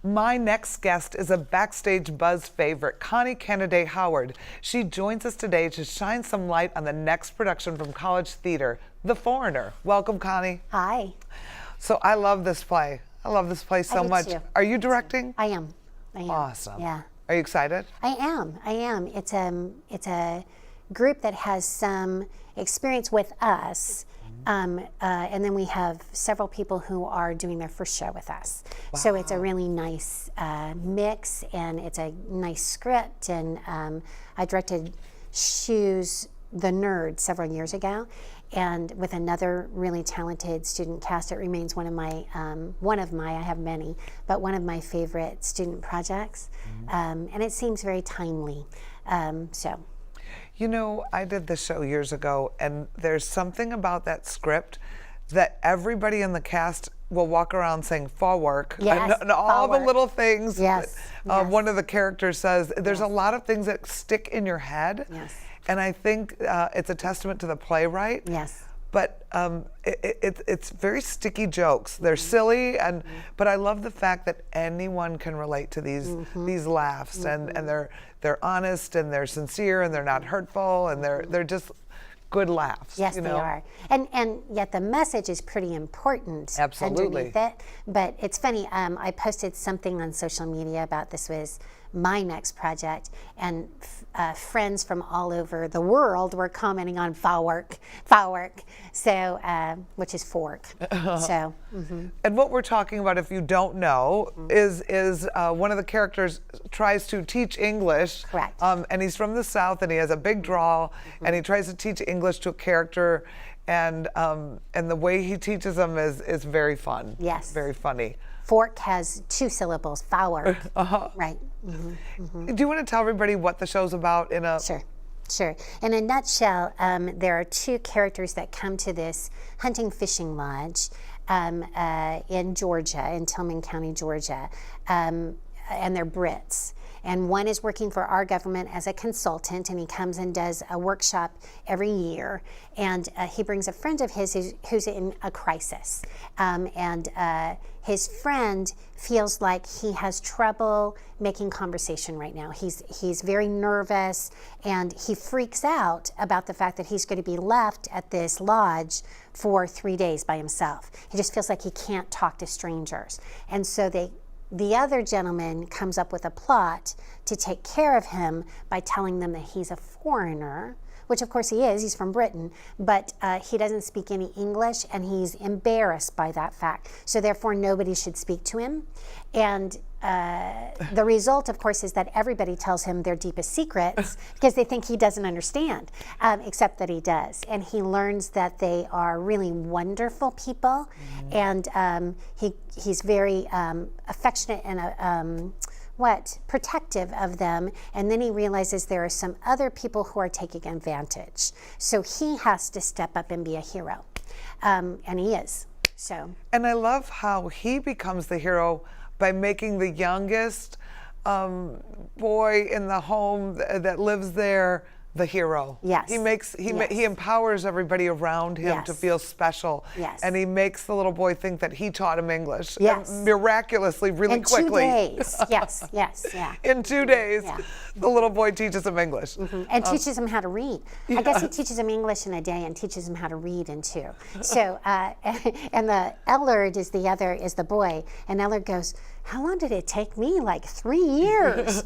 My next guest is a Backstage Buzz favorite, Connie Canaday Howard. She joins us today to shine some light on the next production from College Theater, The Foreigner. Welcome, Connie. Hi. So I love this play. I love this play so much. Too. Are you directing? I am. Awesome. Yeah. Are you excited? I am. It's a group that has some experience with us. And then we have several people who are doing their first show with us. Wow. So it's a really nice mix, and it's a nice script. And I directed Shoes the Nerd several years ago, and with another really talented student cast. It remains one of my, I have many, but one of my favorite student projects. And it seems very timely. You know, I did this show years ago, and there's something about that script that everybody in the cast will walk around saying "fall work," and all the little things. Yes. One of the characters says. There's a lot of things that stick in your head. Yes. And I think it's a testament to the playwright. Yes. But it's very sticky jokes. They're silly, but I love the fact that anyone can relate to these laughs, and they're honest, and they're sincere, and they're not hurtful, and they're just good laughs. Yes, they are. And yet the message is pretty important. Absolutely. Underneath it. But it's funny, I posted something on social media about this was my next project, and friends from all over the world were commenting on foul work, so which is fork. So. And what we're talking about, if you don't know, is one of the characters tries to teach English. Correct. And he's from the South, and he has a big drawl, and he tries to teach English to a character, and the way he teaches them is very fun. Yes. Very funny. Fork has 2 syllables, foul work. Right. Do you want to tell everybody what the show's about in a... Sure. In a nutshell, there are 2 characters that come to this hunting fishing lodge in Georgia, in Tillman County, Georgia, and they're Brits. And one is working for our government as a consultant, and he comes and does a workshop every year. And he brings a friend of his who's in a crisis. His friend feels like he has trouble making conversation right now. He's very nervous, and he freaks out about the fact that he's going to be left at this lodge for 3 days by himself. He just feels like he can't talk to strangers. And so the other gentleman comes up with a plot to take care of him by telling them that he's a foreigner, which of course he is, he's from Britain, but he doesn't speak any English, and he's embarrassed by that fact. So therefore nobody should speak to him. And the result, of course, is that everybody tells him their deepest secrets because they think he doesn't understand, except that he does. And he learns that they are really wonderful people, and he's very affectionate and protective of them. And then he realizes there are some other people who are taking advantage. So he has to step up and be a hero, and he is. So. And I love how he becomes the hero by making the youngest boy in the home that lives there the hero. Yes. He empowers everybody around him to feel special. Yes. And he makes the little boy think that he taught him English. Yes. Miraculously, really quickly. In 2 days. Yes. In 2 days, the little boy teaches him English. And teaches him how to read. I guess he teaches him English in a day and teaches him how to read in 2. So, and the Ellard is the boy, and Ellard goes, "How long did it take me? Like 3 years."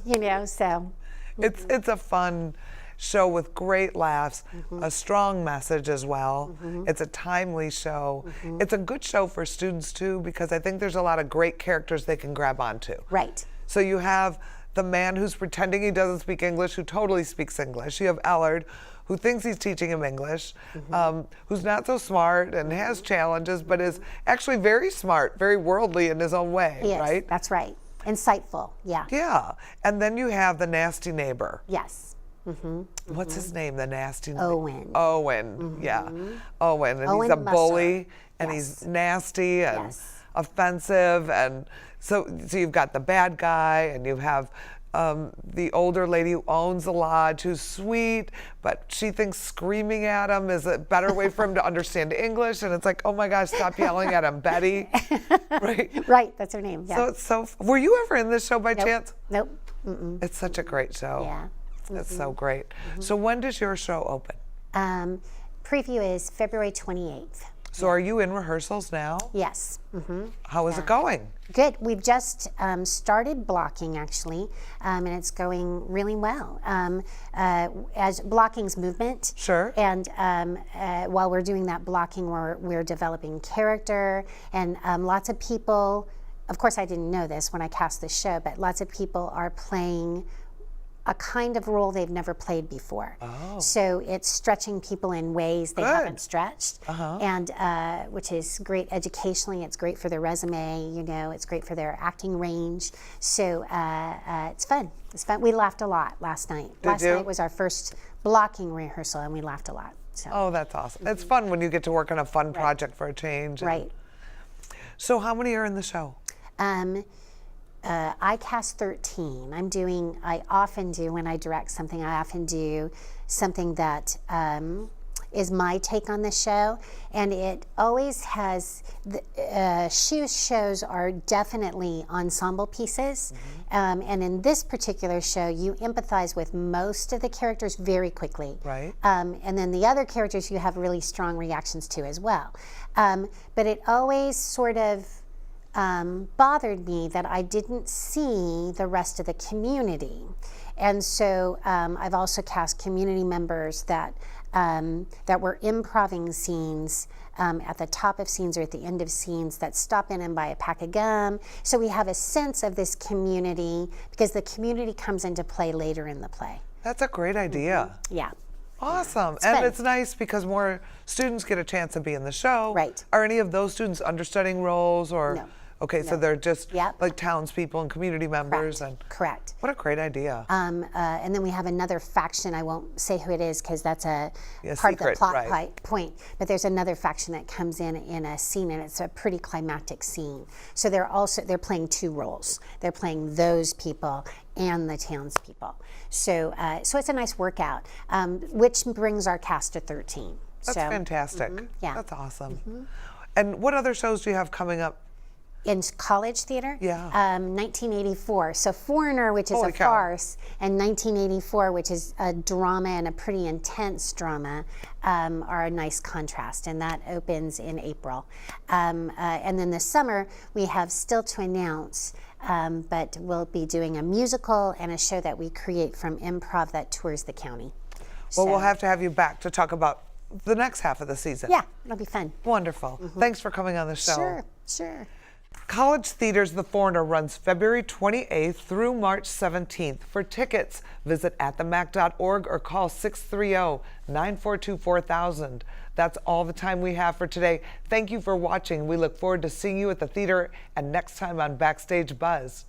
So. It's a fun show with great laughs, a strong message as well. It's a timely show. It's a good show for students too, because I think there's a lot of great characters they can grab onto. Right. So you have the man who's pretending he doesn't speak English, who totally speaks English. You have Ellard, who thinks he's teaching him English, who's not so smart and has challenges, but is actually very smart, very worldly in his own way, Yes, right? that's right. Insightful, yeah. Yeah, and then you have the nasty neighbor. Yes. What's his name, the nasty Owen. Owen, yeah. Owen, and Owen he's a Musser. bully, and he's nasty and offensive, and so you've got the bad guy, and you have the older lady who owns the lodge, who's sweet, but she thinks screaming at him is a better way for him to understand English. And it's like, oh my gosh, stop yelling at him, Betty. Right? Right, that's her name. Yeah. So it's so. Were you ever in this show by chance? Nope. Mm-mm. It's such a great show. Yeah. It's so great. So when does your show open? Preview is February 28th. So are you in rehearsals now? Yes. How is it going? Good. We've just started blocking, actually, and it's going really well. As blocking's movement. Sure. And while we're doing that blocking, we're developing character, and lots of people. Of course, I didn't know this when I cast the show, but lots of people are playing a kind of role they've never played before. Oh. So it's stretching people in ways they haven't stretched, and which is great educationally. It's great for their resume, you know, it's great for their acting range. So it's fun. It's fun. We laughed a lot last night. Last night was our first blocking rehearsal, and we laughed a lot. So. Oh, that's awesome. It's fun when you get to work on a fun project for a change. Right. So how many are in the show? I cast 13. I often do, when I direct something, I often do something that is my take on the show. And it always has, shows are definitely ensemble pieces. And in this particular show, you empathize with most of the characters very quickly. Right. And then the other characters you have really strong reactions to as well. But it always sort of bothered me that I didn't see the rest of the community. And so I've also cast community members that were improvising scenes at the top of scenes or at the end of scenes, that stop in and buy a pack of gum. So we have a sense of this community, because the community comes into play later in the play. That's a great idea. Yeah. Awesome. It's and fun. it's nice because more students get a chance to be in the show. Right. Are any of those students understudying roles, or? No. Okay, so they're just Yep. like townspeople and community members. Correct. What a great idea. And then we have another faction. I won't say who it is because that's a part secret, of the plot right. point. But there's another faction that comes in a scene, and it's a pretty climactic scene. So they're playing two roles. They're playing those people and the townspeople. So so it's a nice workout, which brings our cast to 13. That's fantastic. Yeah. That's awesome. And what other shows do you have coming up? In college theater? Yeah. 1984. So Foreigner, which is Holy a cow. farce, and 1984, which is a drama, and a pretty intense drama, are a nice contrast, and that opens in April. And then this summer, we have still to announce, but we'll be doing a musical and a show that we create from improv that tours the county. Well, we'll have to have you back to talk about the next half of the season. Yeah, it'll be fun. Wonderful. Thanks for coming on the show. Sure. College Theater's The Foreigner runs February 28th through March 17th. For tickets, visit atthemac.org or call 630-942-4000. That's all the time we have for today. Thank you for watching. We look forward to seeing you at the theater and next time on Backstage Buzz.